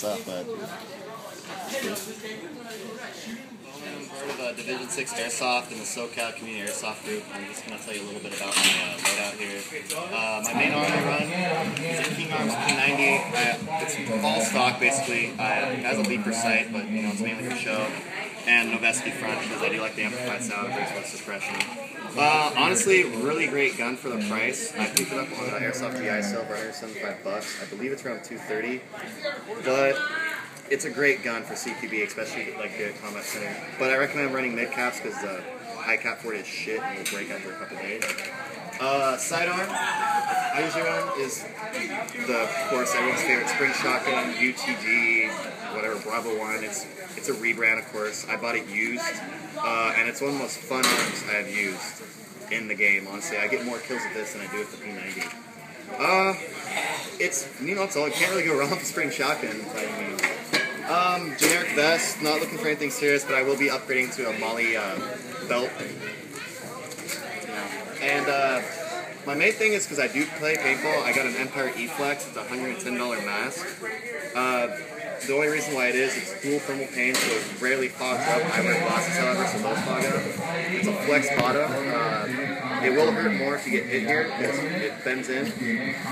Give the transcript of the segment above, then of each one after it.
Up, but I'm part of Division 6 Airsoft in the SoCal Community Airsoft Group. I'm just going to tell you a little bit about my loadout here. My main arm I run is a King Arms P90. It's all stock basically. It has a leaper sight, but it's mainly for show. And Noveske front because I do like the amplified sound, brings less suppression. Honestly, really great gun for the price. I picked it up on Airsoft DI sale for $175. I believe it's around $230, but it's a great gun for CQB, especially like the combat center. But I recommend running mid caps because the high cap for it is shit and will break after a couple days. Sidearm I usually run is of course, everyone's favorite spring shotgun, UTG, whatever, Bravo 1. It's a rebrand, of course. I bought it used, and it's one of the most fun arms I have used in the game, honestly. I get more kills with this than I do with the P90. It's all. You can't really go wrong with the spring shotgun, generic vest, not looking for anything serious, but I will be upgrading to a Molly belt. And my main thing is because I do play paintball, I got an Empire E-Flex. It's a $110 mask. The only reason why it is, it's dual thermal paint, so it rarely fogs up. I wear glasses, however, so those fog up. It's a flex bottom. It will hurt more if you get hit here because it bends in,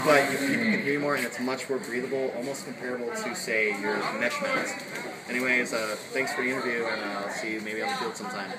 but people can hear you more, and it's much more breathable, almost comparable to, say, your mesh mask. Anyways, thanks for the interview, and I'll see you maybe on the field sometime.